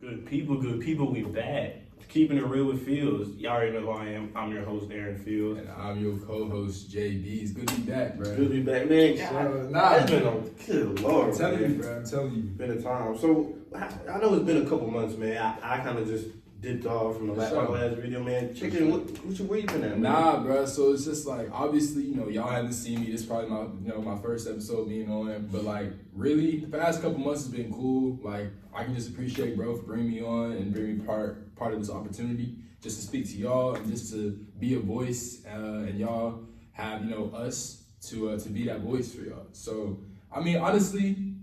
Good people, we back. Keeping it real with Fields. Y'all already know who I am. I'm your host, Aaron Fields. And I'm your co-host, JB. It's good to be back, bro. Good to be back, man. It's been a good Lord. I'm telling you, bro. I'm telling you. Been a time. So, I know it's been a couple months, man. I kind of just dipped off from the last video, man. Check in. Where you been at, man? Nah, bro. So it's just like, obviously, y'all haven't seen me. This is probably my first episode being on. But like, really, the past couple months has been cool. Like, I can just appreciate bro for bringing me on and bringing me part of this opportunity just to speak to y'all and just to be a voice. And y'all have us to be that voice for y'all. So I mean, honestly,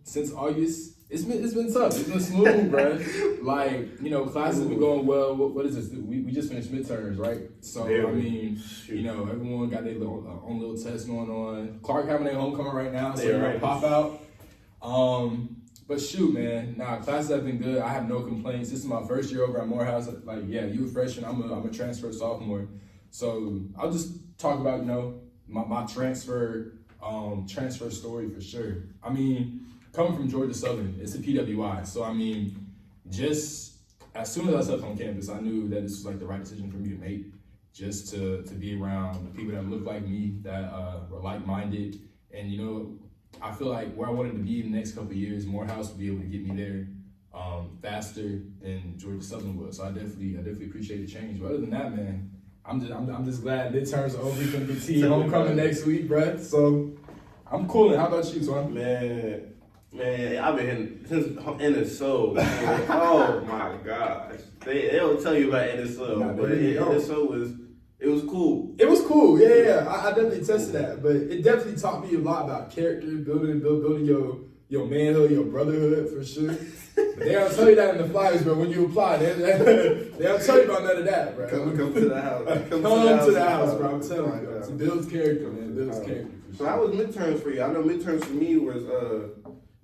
since August. It's been tough. It's been smooth, bro. Like, classes have been going well. What is this? We just finished midterms, right? So, I mean, everyone got their own little test going on. Clark having their homecoming right now, so pop out. But shoot, man. Classes have been good. I have no complaints. This is my first year over at Morehouse. Like, yeah, you a freshman. I'm a transfer sophomore. So I'll just talk about, my transfer story for sure. I mean, coming from Georgia Southern, it's a PWI. So, I mean, just as soon as I stepped on campus, I knew that this was like the right decision for me to make, just to be around people that look like me, that were like-minded. And, I feel like where I wanted to be in the next couple of years, Morehouse would be able to get me there faster than Georgia Southern was. So I definitely appreciate the change. But other than that, man, I'm just glad midterms are over. We're gonna get team homecoming next week, bruh. So I'm cool. How about you, Swan? Man, I've been since NSO. Oh my gosh, they'll tell you about NSO, but NSO was cool. It was cool, yeah. I definitely tested that, but it definitely taught me a lot about character, building your manhood, your brotherhood for sure. But they don't tell you that in the flyers, bro. When you apply, they don't tell you about none of that, bro. Come to the house. Come to the house, bro. I'm telling you, bro. It builds character, man. It builds character. So how was midterms for you? I know midterms for me was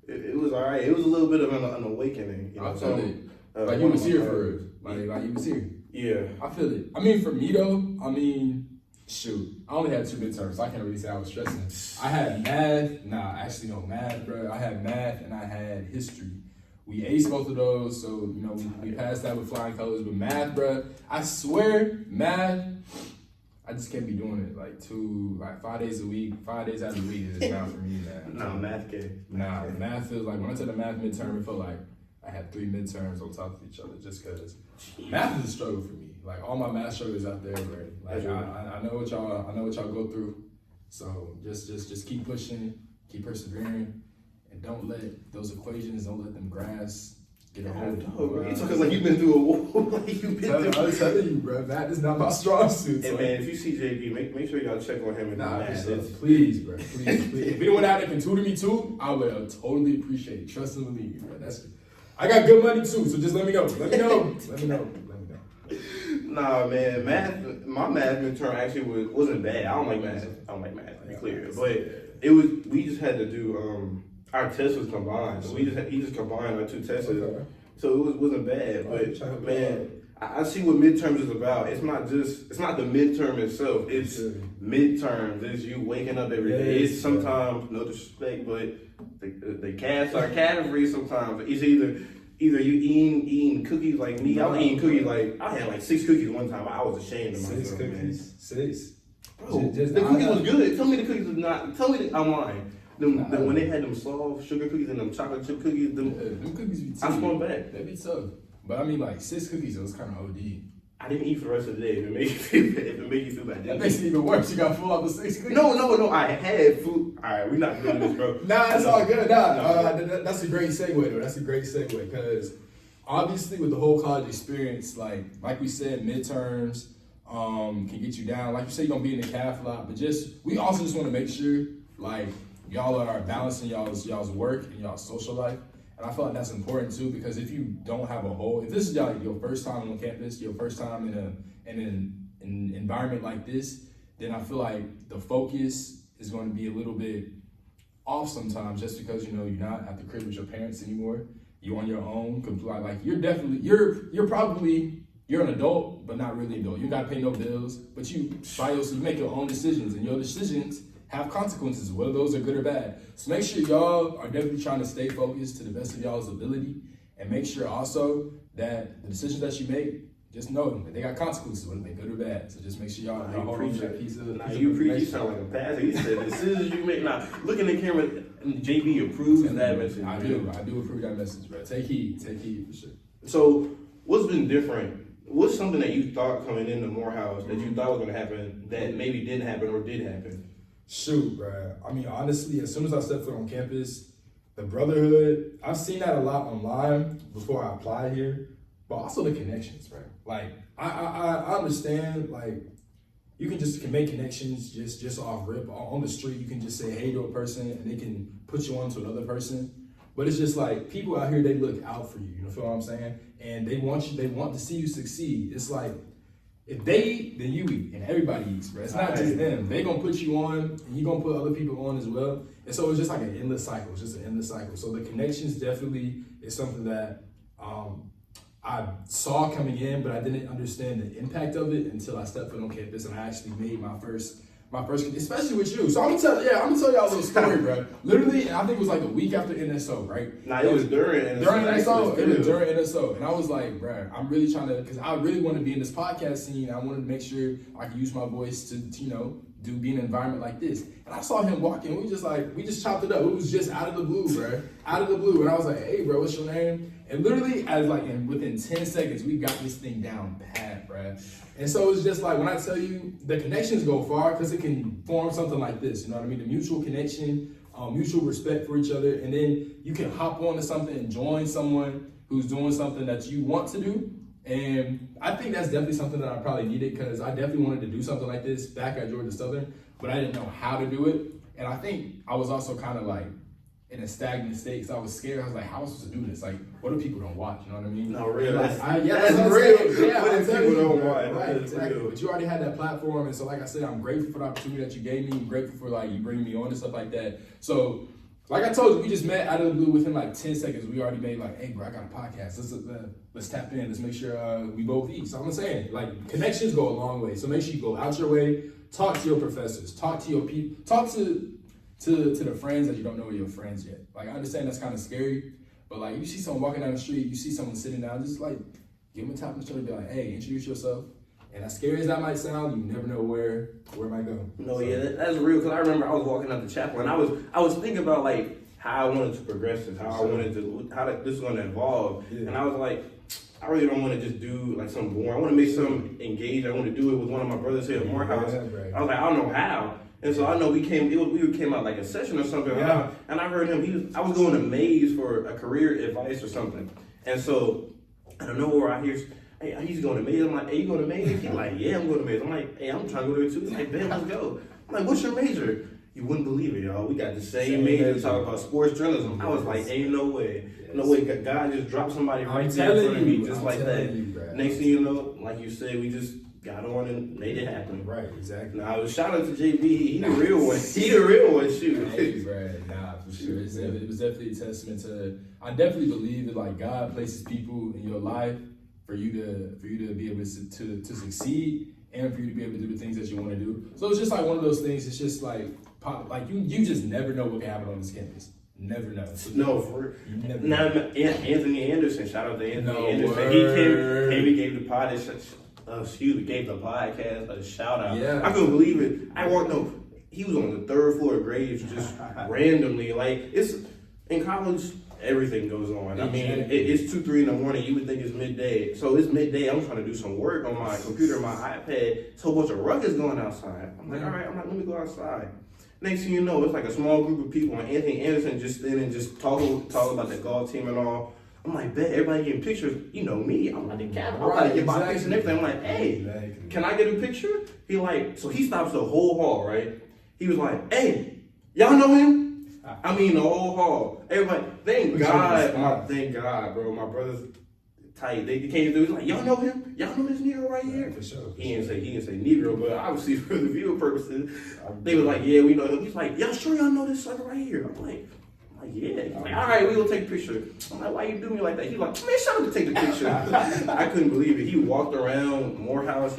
it was all right. It was a little bit of an awakening. I feel it. Like you was here for it. Like you was here. Yeah. I feel it. I mean, for me though, shoot. I only had 2 midterms, so I can't really say I was stressing. I had math. Actually no math, bro. I had math and I had history. We aced both of those, so we passed that with flying colors. But math, bro, I swear, math. I just can't be doing it like 5 days a week, 5 days out of the week is just not for me, man. Math feels like when I took the math midterm, it felt like I had 3 midterms on top of each other just because math is a struggle for me. Like all my math struggles out there already. Like I know what y'all go through. So just keep pushing, keep persevering, and don't let those equations, don't let them grass get a hold of you. You're talking like you've been through a war. I'm telling you, bro. That is not my strong suit. Hey, man, if you see JB, make sure y'all check on him. Please, bro. Please. If anyone out there can tutor me too, I would totally appreciate it. Trust and believe me, bro. I got good money too, so just let me know. Let me know. Nah, man, my math midterm actually wasn't bad. I don't like math, to be clear. But we just had to do, our test was combined. So he just combined our 2 tests. Okay. So it wasn't bad. But man, I see what midterms is about. It's not the midterm itself. It's midterms. It's you waking up every day. It's sometimes, no disrespect, but the cast are categories sometimes. It's either you eating cookies like me. I was eating cookies I had like 6 cookies one time. I was ashamed of myself. 6 cookies? 6? Bro, the cookies was good. Tell me the cookies was not. Tell me I'm lying. When they had them soft sugar cookies and them chocolate chip cookies, them cookies be tough. I spun back. They be tough. But I mean, like 6 cookies, it was kind of OD. I didn't eat for the rest of the day. If it made you feel bad, that makes it even worse. You got full off the 6 cookies. No. I had food. All right, we're not doing this, bro. It's all good. That's a great segue, though. That's a great segue because obviously with the whole college experience, like we said, midterms can get you down. Like you said, you're gonna be in the calf a lot, but we also just want to make sure y'all are balancing y'all's work and y'all's social life. And I feel like that's important too, because if you don't have if this is your first time on campus, your first time in an environment like this, then I feel like the focus is going to be a little bit off sometimes, just because you're not at the crib with your parents anymore. You're on your own. Like you're an adult, but not really adult. You got to pay no bills, but you make your own decisions, and your decisions have consequences, whether those are good or bad. So make sure y'all are definitely trying to stay focused to the best of y'all's ability And make sure also that the decisions that you make, just know that they got consequences, whether they're good or bad. So just make sure y'all hold on to that piece of you preach. You sound like a pastor. He said, decisions you make. Now, look in the camera. JB approves that message. I do approve that message, bro. Take heed for sure. So, what's been different? What's something that you thought coming into Morehouse that you thought was going to happen that maybe didn't happen or did happen? Shoot, bro. I mean, honestly, as soon as I stepped foot on campus, the brotherhood, I've seen that a lot online before I applied here, but also the connections, bro. Like, I understand, like, you can make connections just off rip. On the street, you can just say hey to a person and they can put you on to another person. But it's just like, people out here, they look out for you, you know, feel what I'm saying? And they want to see you succeed. It's like, if they eat, then you eat, and everybody eats, bro. It's not just them. They gonna put you on, and you gonna put other people on as well. And so it's just like an endless cycle. It's just an endless cycle. So the connections definitely is something that I saw coming in, but I didn't understand the impact of it until I stepped foot on campus and I actually made my first, especially with you. So I'm gonna tell y'all a little story, bro. Literally, I think it was like a week after NSO, right? Nah, it was during NSO. During NSO, it was during NSO. And I was like, bro, I'm really trying to, because I really want to be in this podcast scene. I wanted to make sure I could use my voice to you know, be in an environment like this. And I saw him walking. We just chopped it up. It was just out of the blue, bro. Out of the blue. And I was like, hey, bro, what's your name? And literally, within 10 seconds, we got this thing down pat, bro. And so it's just like, when I tell you, the connections go far because it can form something like this, you know what I mean? The mutual connection, mutual respect for each other, and then you can hop onto something and join someone who's doing something that you want to do. And I think that's definitely something that I probably needed because I definitely wanted to do something like this back at Georgia Southern, but I didn't know how to do it. And I think I was also kind of like in a stagnant state because I was scared. I was like, how am I supposed to do this? Like, what if people don't watch? You know what I mean? No, real. Like, that's real. Yeah, what if people don't watch? Right, exactly. But you already had that platform. And so, like I said, I'm grateful for the opportunity that you gave me. I'm grateful for, like, you bringing me on and stuff like that. So, like I told you, we just met out of the blue within, like, 10 seconds. We already made, like, hey, bro, I got a podcast. Let's tap in. Let's make sure we both eat. So I'm saying, like, connections go a long way. So make sure you go out your way. Talk to your professors. Talk to your people. Talk to the friends that you don't know are your friends yet. Like, I understand that's kind of scary, but like, you see someone walking down the street, you see someone sitting down, just like, give them a tap on the shoulder and be like, hey, introduce yourself. And as scary as that might sound, you never know where it might go. No, so, yeah, that's real, because I remember I was walking out the chapel, and I was thinking about, like, how I wanted to progress this, how this is going to evolve. Yeah. And I was like, I really don't want to just do, like, something boring. I want to make something engaged. I want to do it with one of my brothers here at Morehouse. Yeah, right. I was like, I don't know how. And so I know we came out like a session or something, yeah. And I heard him. I was going to Maze for a career advice or something. And so I don't know where I hear, hey, he's going to Maze. I'm like, hey, you going to Maze? He's like, yeah, I'm going to Maze. I'm like, hey, I'm trying to go there too. He's like, Ben, let's go. I'm like, what's your major? You wouldn't believe it, y'all. We got the same major to talk about sports journalism. I was like, ain't no way. Yes. No way. God just dropped somebody right there in front of me, just like that. Next thing you know, like you said, we just got on and made it happen. Right, exactly. Now, shout out to JB. He the real one. He the real one. Shoot. Hey, bro. Nah, for sure. It was definitely a testament to. I definitely believe that, like, God places people in your life for you to be able to succeed and for you to be able to do the things that you want to do. So it's just like one of those things. It's just like you just never know what can happen on this campus. Never know. No, for now, Anthony Anderson. Shout out to Anthony Anderson. Word. He came and gave the podcast a shout out. Yeah. I couldn't believe it. He was on the third floor of Graves just randomly. Like, it's in college, everything goes on. I mean, it's 2-3 in the morning. You would think it's midday. So it's midday. I'm trying to do some work on my computer, my iPad. So a bunch of ruckus going outside. I'm like, all right. Let me go outside. Next thing you know, it's like a small group of people, and Anthony Anderson just standing, just talking about the golf team and all. I'm like, bet, everybody getting pictures. You know me, I'm like the captain. I'm like, get my picture and everything. I'm like, hey, can I get a picture? So he stops the whole hall, right? He was like, hey, y'all know him? I mean, the whole hall. Everybody, thank God, bro. My brother's tight. They came through. He's like, y'all know him? Y'all know this Negro right here? For sure. He didn't say Negro, but obviously for the viewer purposes, they was like, yeah, we know him. He's like, y'all sure y'all know this sucker right here? I'm like, yeah. He's like, all right, we will take a picture. I'm like, why you do me like that? He's like, man, shut up to take the picture. I couldn't believe it. He walked around Morehouse.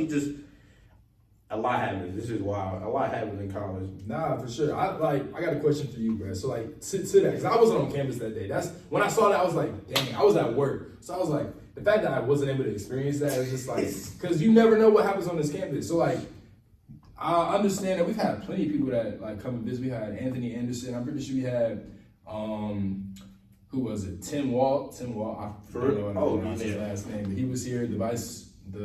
a lot happens. This is wild. A lot happens in college. Nah, for sure. I got a question for you, bro. So like to that, because I wasn't on campus that day. That's when I saw that, I was like, dang, I was at work. So I was like, the fact that I wasn't able to experience that is just like, because you never know what happens on this campus. So like, I understand that we've had plenty of people that like come and visit. We had Anthony Anderson. I'm pretty sure we had who was it? Tim Walt. I don't know how to pronounce his last name, but he was here. The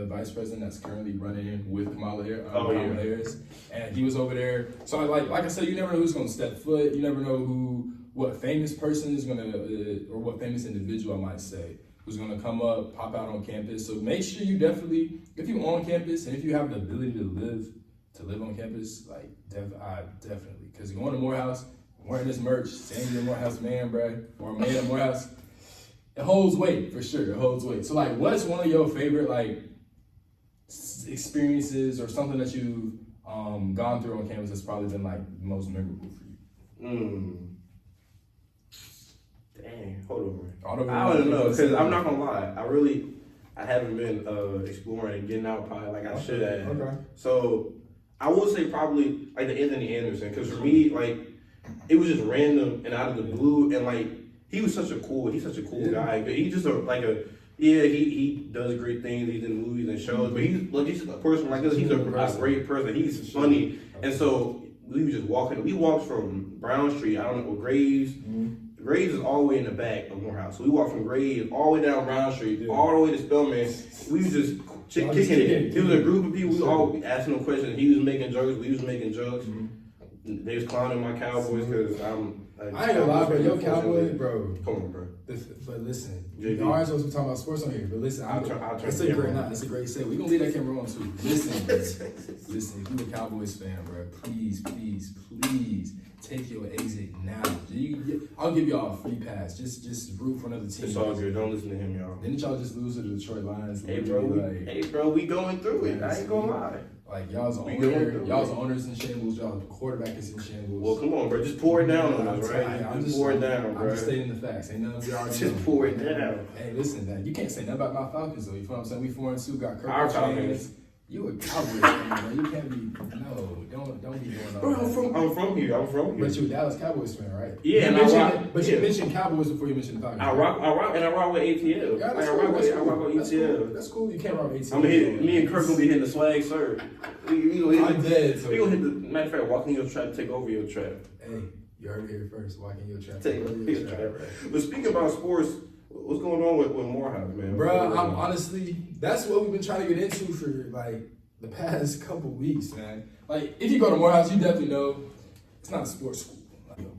vice president that's currently running with Kamala Harris, and he was over there. So like I said, you never know who's gonna step foot. You never know what famous person is gonna or what famous individual I might say who's gonna come up, pop out on campus. So make sure you definitely, if you're on campus and if you have the ability to live on campus, like definitely, because going to Morehouse, wearing this merch, saying you're a Morehouse man, bro, or a man at Morehouse, it holds weight for sure. It holds weight. So like, what's one of your favorite like experiences or something that you've gone through on campus that's probably been like most memorable for you? Dang, hold on. I don't know, because I'm not gonna lie. I haven't been exploring and getting out probably like I should have. Okay. So I would say probably like the Anthony Anderson, because for me, like, it was just random and out of the blue, and like he's such a cool guy. But he's just he does great things. He's in movies and shows, but he's just a person like us. He's a great person. He's funny, and so we were just walking. We walked from Brown Street. I don't know, Graves. Graves is all the way in the back of Morehouse. So we walked from Graves all the way down Brown Street, all the way to Spelman. We was just kicking it. It was a group of people. We all asking him questions. He was making jokes. We was making jokes. They was clowning my Cowboys because I ain't gonna lie, bro. Your Cowboys, bro. Come on, bro. But listen, we aren't supposed to be talking about sports on here. But listen, that's a great segue. We gonna leave that camera on too. Listen, if you're a Cowboys fan, bro, please take your exit now. I'll give y'all a free pass. Just root for another team. It's all good. Don't listen to him, y'all. Didn't y'all just lose to the Detroit Lions? Hey, bro, we going through it. I ain't gonna lie. Like, y'all's owners in shambles, y'all's quarterback is in shambles. Well, come on, bro. Just pour it down on us, right? Just pour it down, bro. I'm just stating the facts. Ain't nothing we already Just pour it down. Hey, listen, man. You can't say nothing about my Falcons, though. You feel what I'm saying? We 4-2, got Kirk. Our Falcons. You a Cowboys fan, man. You can't be. No, don't be doing all that. Bro, I'm from here. But you a Dallas Cowboys fan, right? Yeah, you mentioned Cowboys before you mentioned the Falcons. I rock with ATL. Yeah, I rock with ETL. That's cool. You can't rock with ATL. Me and Kirk gonna be hitting the swag, sir. I'm dead. We gonna hit the matter of fact, walk in your trap, take over your trap. Hey, you heard it here first. Walk in your trap. Take over your trap. But speaking about sports, what's going on with Morehouse, man? Bro, I'm honestly, that's what we've been trying to get into for like the past couple weeks, man. Like, if you go to Morehouse, you definitely know it's not a sports school.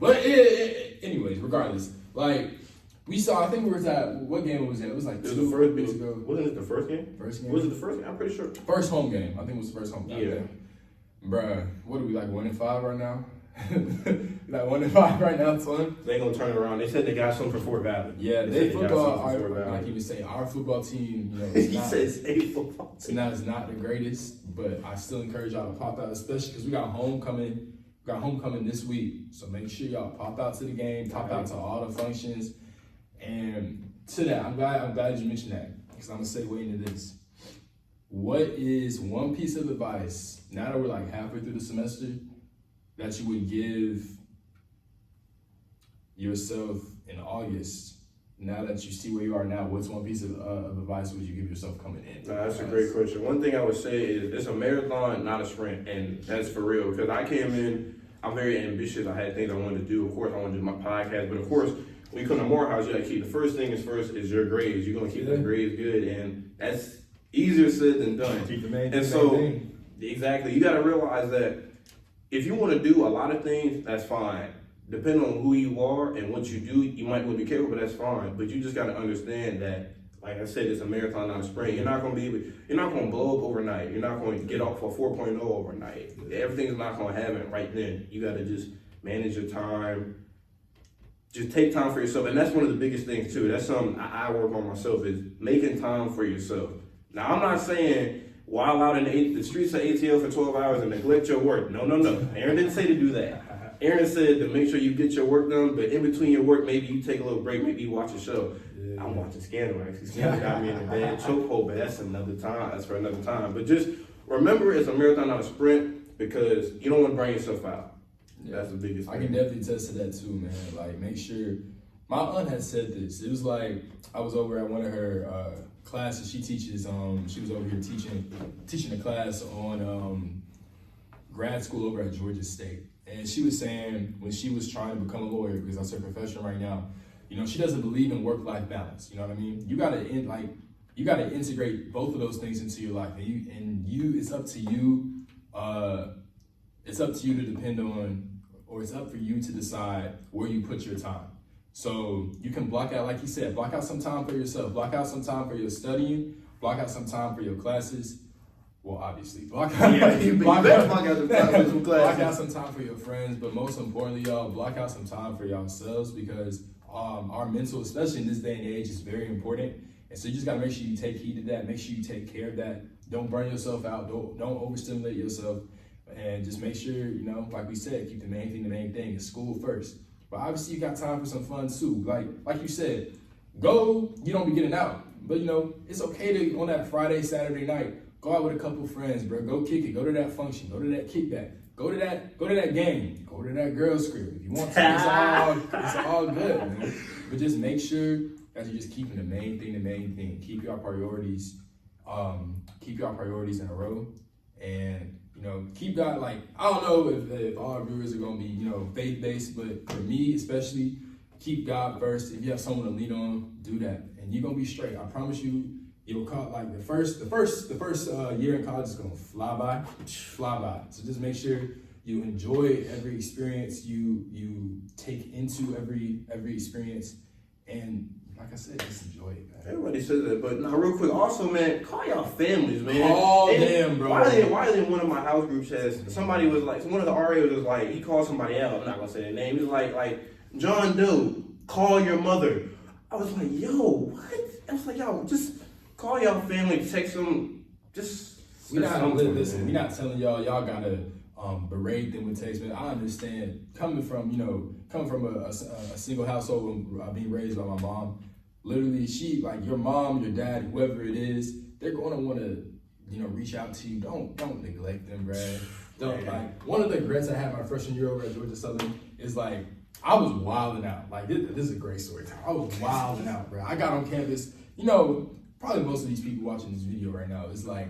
But anyways, regardless, like, we saw, I think we were at, what game was it? It was like 2 weeks ago. Wasn't it the first game? First game? Was it the first game? I'm pretty sure. First home game. I think it was the first home game. Yeah. Bruh, what are we, like 1-5 right now? Like 1-5 right now, son. They gonna turn around. They said they got something for Fort Valley. Yeah, they football. Like he was saying, our football team. You know, he says a football team. So now it's not the greatest, but I still encourage y'all to pop out, especially because we got homecoming. We got homecoming this week, so make sure y'all pop out to the game, pop out to all the functions. And to that, I'm glad you mentioned that, because I'm gonna segue into this. What is one piece of advice now that we're like halfway through the semester that you would give yourself in August, now that you see where you are now? What's one piece of advice would you give yourself coming in? That's a great question. One thing I would say is it's a marathon, not a sprint, and that's for real. Because I came in, I'm very ambitious. I had things I wanted to do. Of course, I wanted to do my podcast, but of course, when you come to Morehouse, you gotta keep the first thing is your grades. You're gonna keep the grades good, and that's easier said than done. Keep the main and thing. So, exactly, you gotta realize that if you want to do a lot of things, that's fine. Depending on who you are and what you do, you might want to be careful, but that's fine. But you just got to understand that, like I said, it's a marathon, not a sprint. You're not going to blow up overnight. You're not going to get off a 4.0 overnight. Everything's not going to happen right then. You got to just manage your time. Just take time for yourself. And that's one of the biggest things too. That's something I work on myself, is making time for yourself. Now, I'm not saying while out in the streets of ATL for 12 hours and neglect your work. No. Aaron didn't say to do that. Aaron said to make sure you get your work done, but in between your work, maybe you take a little break, maybe you watch a show. Yeah. I'm watching Scandal, actually. Scandal got me in a bad chokehold, but that's another time. That's for another time. But just remember it's a marathon, not a sprint, because you don't want to burn yourself out. Yeah. That's the biggest thing. I can definitely attest to that too, man. Like, make sure. My aunt had said this. It was like I was over at one of her classes. She teaches. She was over here teaching a class on grad school over at Georgia State, and she was saying when she was trying to become a lawyer, because that's her profession right now. You know, she doesn't believe in work-life balance. You know what I mean? You gotta integrate both of those things into your life, and it's up to you. It's up to you to depend on, or it's up for you to decide where you put your time. So you can block out, like you said, block out some time for yourself, block out some time for your studying, block out some time for your classes. Well, obviously, block out some time for your friends, but most importantly, y'all, block out some time for yourselves, because our mental, especially in this day and age, is very important. And so you just gotta make sure you take heed of that, make sure you take care of that. Don't burn yourself out, don't overstimulate yourself, and just make sure, you know, like we said, keep the main thing is school first. But obviously you got time for some fun too. Like you said, you don't be getting out. But you know, it's okay to, on that Friday, Saturday night, go out with a couple friends, bro. Go kick it, go to that function, go to that kickback, go to that game, go to that girls' crib. If you want to, it's all good, man. But just make sure that you're just keeping the main thing. Keep your priorities in a row, and you know, keep God, like, I don't know if all our viewers are gonna be, you know, faith-based, but for me especially, keep God first. If you have someone to lean on, do that, and you're gonna be straight. I promise you, you'll call, like, the first year in college is gonna fly by. So just make sure you enjoy every experience you take into every experience, and like I said, just enjoy it, man. Everybody says that, but now real quick, also, man, call y'all families, man. Call them, bro. Why is in one of my house group chats, somebody was like, one of the RAs was like, he called somebody out, I'm not gonna say their name, he was like, John Doe, call your mother. I was like, yo, what? I was like, yo, just call y'all family, text them, just we're not telling y'all gotta berate them with text, man. I understand coming from a single household, being raised by my mom. Literally, she, like, your mom, your dad, whoever it is, they're gonna want to, you know, reach out to you. Don't neglect them, Brad. Like, one of the regrets I had my freshman year over at Georgia Southern is, like, I was wilding out. Like, this is a great story time. I was wilding out, bro. I got on campus. You know, probably most of these people watching this video right now, it's like,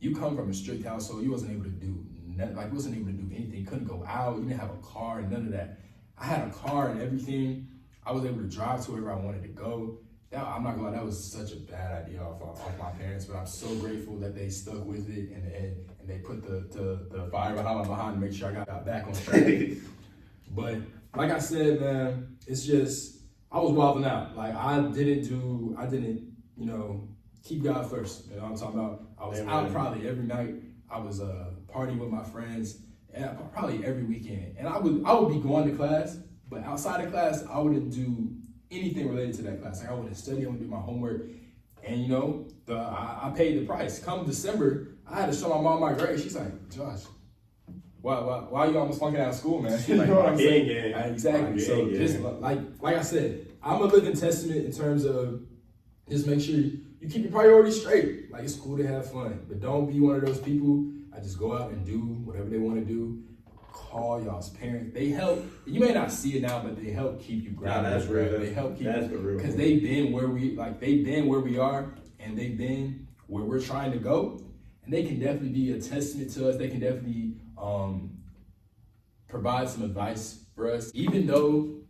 you come from a strict household, you wasn't able to do anything, couldn't go out, you didn't have a car, none of that. I had a car and everything. I was able to drive to wherever I wanted to go. I'm not gonna lie, that was such a bad idea off my parents, but I'm so grateful that they stuck with it and they put the fire behind to make sure I got back on track. But like I said, man, it's just, I was wilding out. Like, I didn't, you know, keep God first. You know what I'm talking about? I was out probably every night. I was partying with my friends, and probably every weekend. And I would be going to class, but outside of class, I wouldn't do anything related to that class. Like, I wouldn't study, I wouldn't do my homework. And you know, I paid the price. Come December, I had to show my mom my grades. She's like, Josh, why are you almost flunking out of school, man? You know what I'm saying? Exactly. So just like I said, I'm a living testament in terms of just make sure you keep your priorities straight. Like, it's cool to have fun, but don't be one of those people that just go out and do whatever they want to do. Call y'all's parents. They help. You may not see it now, but they help keep you grounded. That's real. They help keep you, real, because they've been where we are, and they've been where we're trying to go. And they can definitely be a testament to us. They can definitely provide some advice for us, even though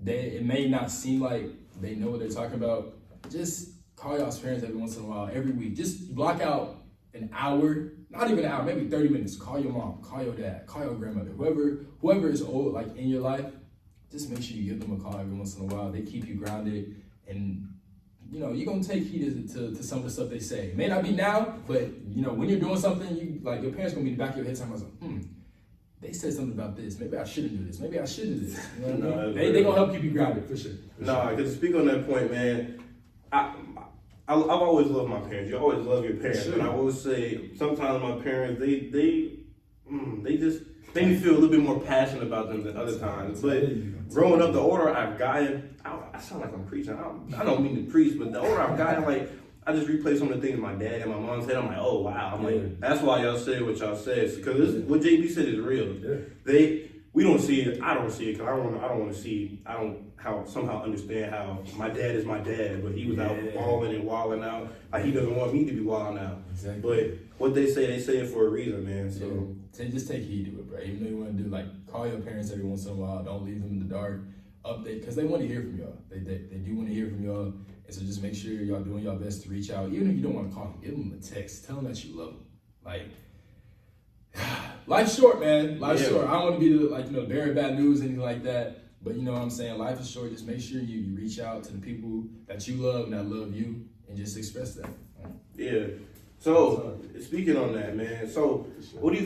it may not seem like they know what they're talking about. Just call y'all's parents every once in a while, every week. Just block out an hour, not even an hour, maybe 30 minutes. Call your mom, call your dad, call your grandmother, whoever is old, like, in your life. Just make sure you give them a call every once in a while. They keep you grounded, and you know, you're gonna take heed to some of the stuff they say. It may not be now, but you know, when you're doing something, your parents gonna be in the back of your head talking about something. They said something about this. Maybe I shouldn't do this. Maybe I should do this. You know what I mean? They gonna help keep you grounded for sure. Because to speak on that point, man, I've always loved my parents. You always love your parents, but I will say sometimes my parents they just make me feel a little bit more passionate about them than other times. But growing up, the older I've gotten, I sound like I'm preaching. I don't mean to preach, but the older I've gotten, like, I just replay some of the things my dad and my mom said. I'm like, oh wow. I'm like, that's why y'all said what y'all said, because what JB said is real. We don't see it. I don't see it because I don't want to see. I don't somehow understand how my dad is my dad, but he was out balling and wilding out. Like he doesn't want me to be wilding out. Exactly. But what they say it for a reason, man. So just take heed to it, bro. Even though you want to do call your parents every once in a while. Don't leave them in the dark. Update, because they want to hear from y'all. They do want to hear from y'all. And so just make sure y'all doing y'all best to reach out. Even if you don't want to call them, give them a text. Tell them that you love them. Life's short, man. Life's short. I don't want to be bearing bad news, anything like that. But you know what I'm saying? Life is short. Just make sure you reach out to the people that you love and that love you, and just express that. Yeah. So speaking on that, man. So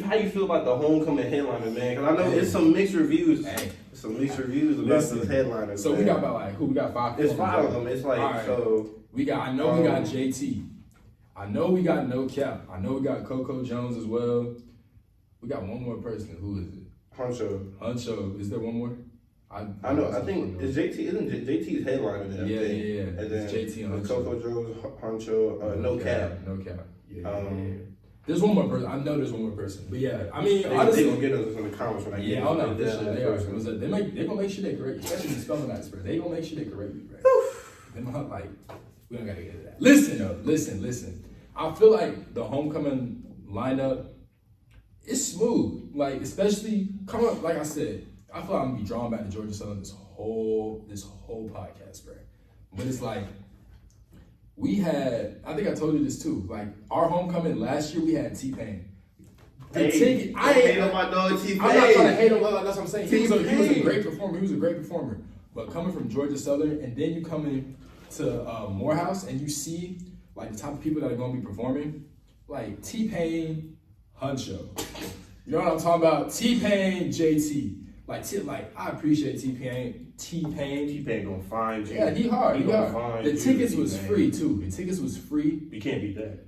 how you feel about the homecoming headliner, man? Because I know it's some mixed reviews. Some mixed reviews about the headliners. So man. We got about who? We got 5. It's 5 of them. It's like right. So. We got. I know we got JT. I know we got No Cap. I know we got Coco Jones as well. We got one more person. Who is it? Huncho. Is there one more? I know. I think it's JT. Isn't JT's headliner there? Yeah. And then JT and Huncho. Coco Jones, Huncho, No Cap. No Cap. Yeah. There's one more person. I know there's one more person. But yeah, I mean, honestly, they gonna get us in the comments when I get I don't know. They are. They gonna make sure they correct you. Especially the spelling expert. They gonna make sure they correct you, right? Them we don't gotta get into that. Listen. I feel like the homecoming lineup is smooth. Especially come up, like I said, I feel like I'm gonna be drawn back to Georgia Southern this whole podcast, bro. But it's we had, I think I told you this too. Our homecoming last year, we had T-Pain. I hate on my dog T-Pain. I'm not trying to hate him. That's what I'm saying. He was a great performer. But coming from Georgia Southern, and then you come in to Morehouse, and you see the type of people that are going to be performing, T-Pain, Huncho. You know what I'm talking about? T-Pain, JT. I appreciate T-Pain. T-Pain gonna find you. Yeah, he hard. The tickets was free too. You can't beat that.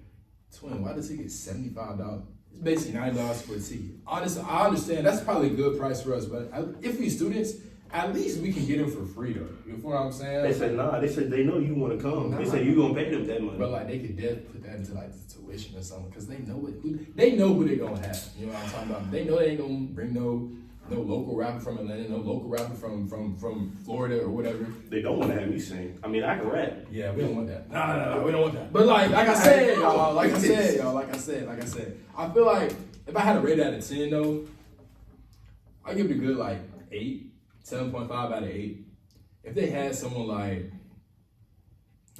Twin, why the ticket $75? It's basically $9 for a ticket. Honestly, I understand that's probably a good price for us, but if we students, at least we can get them for free though. You know what I'm saying? They said nah. They said they know you want to come. They said you gonna pay them that money. But they could definitely put that into the tuition or something, because they know who they gonna have. You know what I'm talking about? They know they ain't gonna bring no local rapper from Atlanta, no local rapper from Florida or whatever. They don't want to have me sing. I mean, I can rap. Yeah, we don't want that. No, we don't want that. But like I said, y'all, I feel like if I had to rate it out of 10 though, I'd give it a good 8, 7.5 out of 8. If they had someone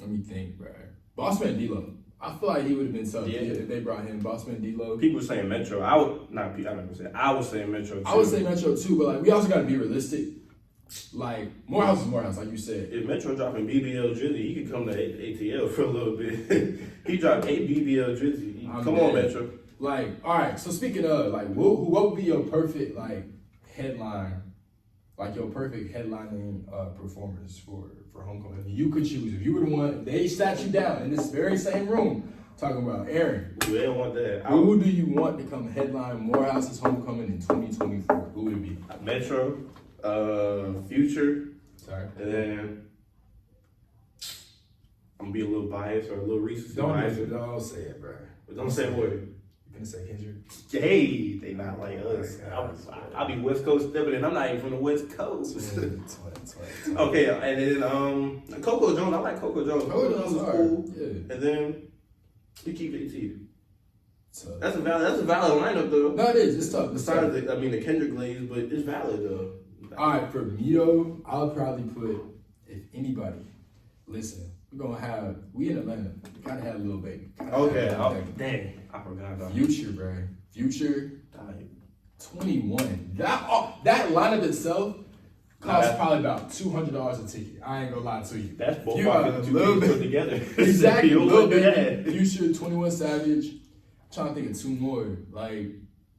let me think, bro. Bossman D-Lo. I feel like he would have been tough if they brought him. Bossman D-Lo. People saying Metro. I was saying Metro too. I would say Metro too, but we also got to be realistic. Morehouse is Morehouse, like you said. If Metro dropping BBL Drizzy, he could come to ATL for a little bit. He dropped 8 BBL Drizzy. Come on, Metro. All right. So speaking of, what would be your perfect headline? Your perfect headlining performance for homecoming. You could choose. If you were the one, they sat you down in this very same room talking about Aaron. They don't want that. Who do you want to come headline Morehouse's homecoming in 2024? Who would it be? Metro, Future. Sorry. And then I'm gonna be a little biased or a little racist. Don't say it, bro. Don't say what. You gonna say Kendrick? Hey, they not like us. I'll be West Coast stepping in. I'm not even from the West Coast. Okay, and then Coco Jones. I like Coco Jones. Coco Jones is cool. Yeah. And then we keep JT. That's a valid lineup though. No, it is. It's tough. Besides the Kendrick Glaze, but it's valid though. All right, for me though, I'll probably put, if anybody, listen. We in Atlanta. We gotta have a little baby. Okay. Dang. I forgot about Future, bro. Future. 21. That lineup itself costs probably about $200 a ticket. I ain't gonna lie to you. That's both pockets you put together. Exactly. Little bit. Future, 21 Savage. I'm trying to think of 2 more.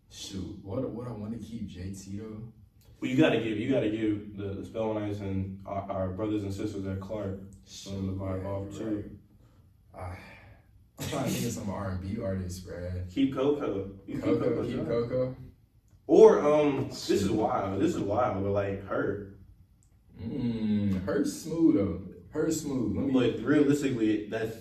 Shoot. What I want to keep JT though. Well, you gotta give the Spellnites and our brothers and sisters at Clark some of the vibe off too. I'm trying to think of some R&B artists, bruh. Keep Coco. Keep Coco. Or this is wild, but her. Her's smooth though. Her's smooth. But realistically, that's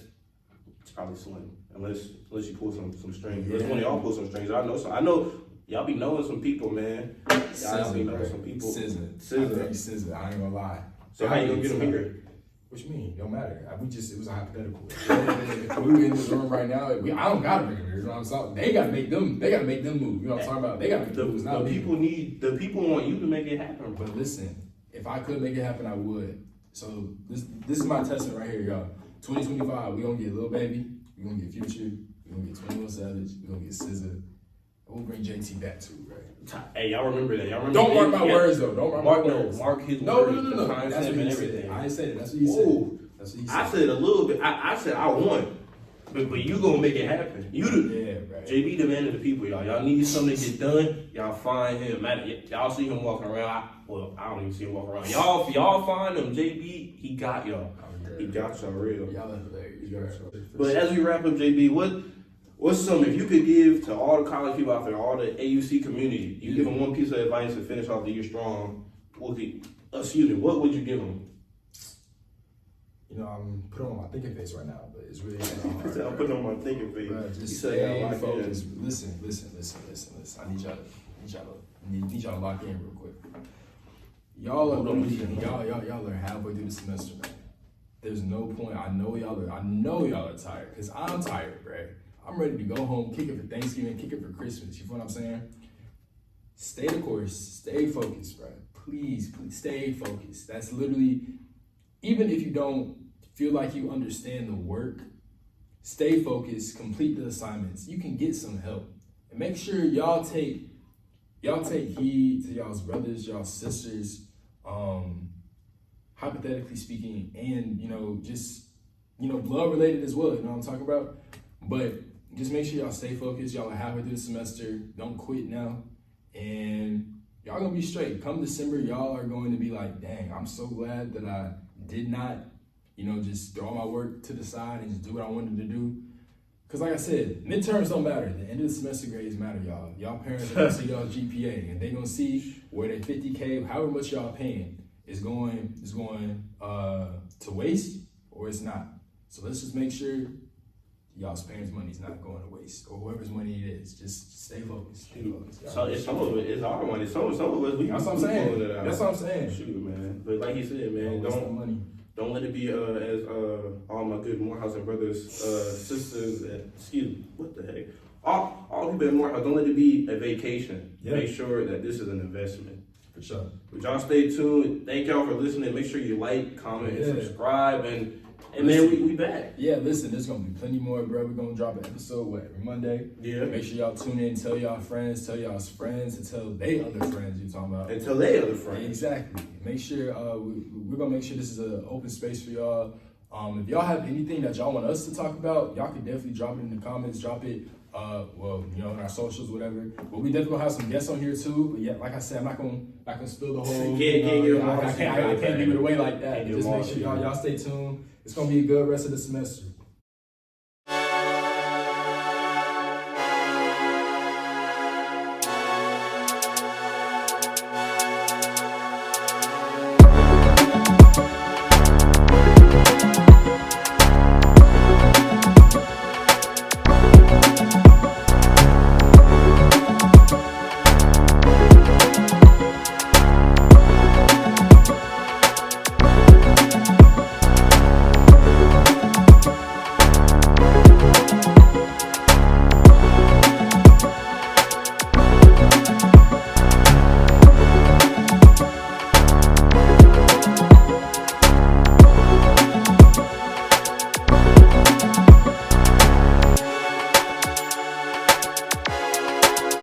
it's probably slim. Unless you pull some strings. Unless one of y'all pull some strings. I know y'all be knowing some people, man. Y'all be knowing some people. Scissor. I ain't gonna lie. So how you gonna get them here? What you mean? Don't matter. It was a hypothetical. If we were in this room right now, I don't gotta bring them here. You know what I'm saying? They gotta make them move. You know what I'm talking about? They gotta make them move. The people want you to make it happen. But listen, if I could make it happen, I would. So this is my testament right here, y'all. 2025, we gonna get Lil Baby, we gonna get Future, we gonna get 21 Savage, we gonna get SZA. We'll bring JT back too, right? Hey, y'all remember that? Don't mark my words though. Don't mark my words. Mark his no, words. No. Time That's what he everything. said. I ain't said it. That's what he said. That's what he said. I said a little bit. I said I want, but you gonna make it happen. Yeah, right. JB demanded the people, y'all. Y'all need something to get done. Y'all find him. Y'all see him walking around. I don't even see him walking around. Y'all find him. JB, he got y'all. He got y'all real. Y'all are hilarious. But as we wrap up, JB, what's something if you could give to all the college people out there, all the AUC community? You give them one piece of advice to finish off the year strong. What would you give them? You know, I'm putting on my thinking face right now, but it's really hard. I'm putting on my thinking face. Bro, just stay focused. Listen. I need y'all to lock in real quick. Y'all are halfway through the semester, man. There's no point. I know y'all are tired, because I'm tired, right? I'm ready to go home, kick it for Thanksgiving, kick it for Christmas. You feel what I'm saying? Stay the course, stay focused, bro. Please stay focused. That's literally, even if you don't feel like you understand the work, stay focused, complete the assignments. You can get some help. And make sure y'all take heed to y'all's brothers, y'all's sisters, hypothetically speaking, and blood related as well, you know what I'm talking about? But just make sure y'all stay focused. Y'all are halfway through the semester. Don't quit now. And y'all gonna be straight. Come December, y'all are going to be like, dang, I'm so glad that I did not, just throw my work to the side and just do what I wanted to do. Because like I said, midterms don't matter. The end of the semester grades matter, y'all. Y'all parents are gonna see y'all's GPA, and they gonna see where that 50K, however much y'all paying, is going to waste or it's not. So let's just make sure y'all's parents' money's not going to waste, or whoever's money it is. Just stay focused. So it's some of it. It's our money. Some of us. That's what I'm saying. That's what I'm saying. Shoot, man. But like you said, man, don't let it be as all my good Morehouse and brothers, sisters, what the heck? All people in Morehouse, don't let it be a vacation. Yeah. Make sure that this is an investment. For sure. But y'all stay tuned. Thank y'all for listening. Make sure you like, comment, and subscribe, and man, we back. Yeah, listen, there's gonna be plenty more, bro. We're gonna drop an episode every Monday. Yeah. Make sure y'all tune in, tell y'all friends, tell y'all's friends, and tell they other friends you're talking about. And tell they other friends. Exactly. Make sure we're gonna make sure this is an open space for y'all. If y'all have anything that y'all want us to talk about, y'all can definitely drop it in the comments. Drop it, in our socials, whatever. But we definitely gonna have some guests on here too. But yeah, like I said, I'm not gonna spill the whole. I can't give it away like that. Just make sure y'all stay tuned. It's gonna be a good rest of the semester.